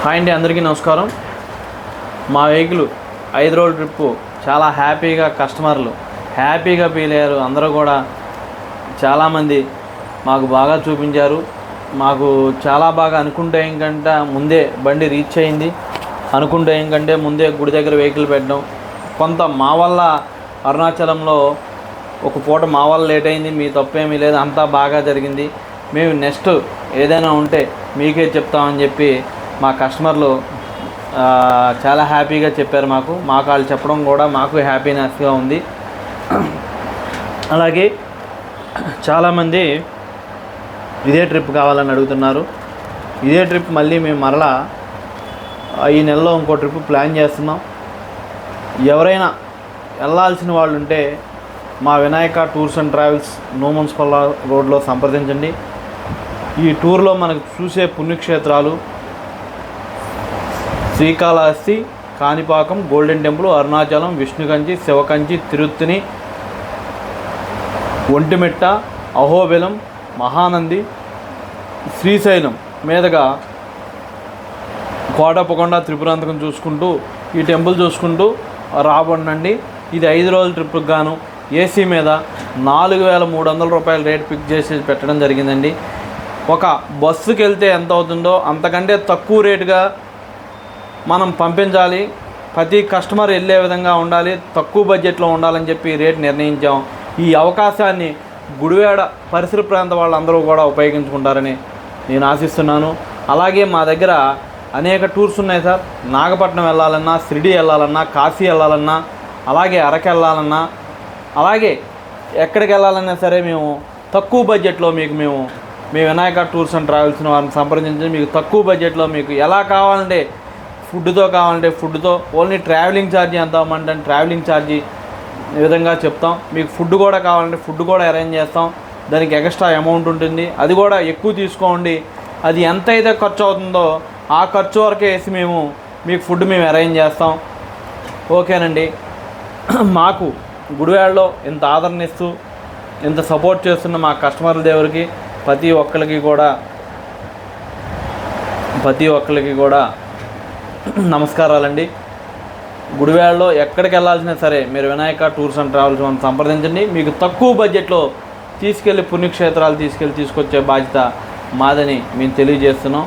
Hi అండి, అందరికీ నమస్కారం. మా వెహికల్ 5 రోజుల ట్రిప్పు చాలా హ్యాపీగా కస్టమర్లు హ్యాపీగా ఫీల్ అయ్యారు. అందరూ కూడా చాలామంది మాకు బాగా చూపించారు. మాకు చాలా బాగా అనుకుంటే ఇంకంటే ముందే బండి రీచ్ అయింది. అనుకుంటే ఇంకంటే ముందే గుడి దగ్గర వెహికల్ పెట్టడం. కొంత మా వల్ల అరుణాచలంలో ఒక పూట మా వల్ల లేట్ అయింది. మీ తప్పేమీ లేదు, అంతా బాగా జరిగింది. మేము నెక్స్ట్ ఏదైనా ఉంటే మీకే చెప్తామని చెప్పి మా కస్టమర్లు చాలా హ్యాపీగా చెప్పారు. మాకు వాళ్ళు చెప్పడం కూడా మాకు హ్యాపీనెస్గా ఉంది. అలాగే చాలామంది ఇదే ట్రిప్ కావాలని అడుగుతున్నారు. ఇదే ట్రిప్ మళ్ళీ మేము మరలా ఈ నెలలో ఇంకో ట్రిప్ ప్లాన్ చేస్తున్నాం. ఎవరైనా వెళ్ళాల్సిన వాళ్ళు ఉంటే మా వినాయక టూర్స్ అండ్ ట్రావెల్స్ నూమన్స్పల్ల రోడ్లో సంప్రదించండి. ఈ టూర్లో మనకు చూసే పుణ్యక్షేత్రాలు శ్రీకాళహస్తి, కాణిపాకం, గోల్డెన్ టెంపుల్, అరుణాచలం, విష్ణుకంచి, శివకంచి, తిరుత్తని, ఒంటిమిట్ట, అహోబిలం, మహానంది, శ్రీశైలం మీదుగా కోటప్పకొండ, త్రిపురాంతకం చూసుకుంటూ ఈ టెంపుల్ చూసుకుంటూ రాబోండి. ఇది 5 రోజుల ట్రిప్కి గాను ఏసీ మీద 4,300 రూపాయలు రేట్ ఫిక్స్ చేసి పెట్టడం జరిగిందండి. ఒక బస్సుకి వెళ్తే ఎంత అవుతుందో అంతకంటే తక్కువ రేటుగా మనం పంపించాలి. ప్రతి కస్టమర్ వెళ్ళే విధంగా ఉండాలి, తక్కువ బడ్జెట్లో ఉండాలని చెప్పి రేట్ నిర్ణయించాం. ఈ అవకాశాన్ని గుడివాడ పరిసర ప్రాంత వాళ్ళందరూ కూడా ఉపయోగించుకుంటారని నేను ఆశిస్తున్నాను. అలాగే మా దగ్గర అనేక టూర్స్ ఉన్నాయి సార్. నాగపట్నం వెళ్ళాలన్నా, షిరిడి వెళ్ళాలన్నా, కాశీ వెళ్ళాలన్నా, అలాగే అరకు వెళ్ళాలన్నా, అలాగే ఎక్కడికి వెళ్ళాలన్నా సరే మేము తక్కువ బడ్జెట్లో మేము వినాయక టూర్స్ అండ్ ట్రావెల్స్ని వారిని సంప్రదించి మీకు తక్కువ బడ్జెట్లో మీకు ఎలా కావాలంటే ఫుడ్తో కావాలంటే ఫుడ్తో, ఓన్లీ ట్రావెలింగ్ ఛార్జీ ఎంత అవ్వమంటే ట్రావెలింగ్ ఛార్జీ ఈ విధంగా చెప్తాం. మీకు ఫుడ్ కూడా కావాలంటే ఫుడ్ కూడా అరేంజ్ చేస్తాం. దానికి ఎక్స్ట్రా అమౌంట్ ఉంటుంది, అది కూడా ఎక్కువ తీసుకోండి. అది ఎంత అయితే ఖర్చు అవుతుందో ఆ ఖర్చు వరకే వేసి మీకు ఫుడ్ మేము అరేంజ్ చేస్తాం. ఓకేనండి. మాకు గుడివాడలో ఇంత ఆదరణ ఇస్తూ ఇంత సపోర్ట్ చేస్తున్న మా కస్టమర్ల దేవుడికి ప్రతి ఒక్కరికి కూడా నమస్కారాలండి. గుడివాడలో ఎక్కడికి వెళ్ళాల్సినా సరే మీరు వినాయక టూర్స్ అండ్ ట్రావెల్స్ మనం సంప్రదించండి. మీకు తక్కువ బడ్జెట్లో పుణ్యక్షేత్రాలు తీసుకొచ్చే బాధ్యత మాదని మేము తెలియజేస్తున్నాం.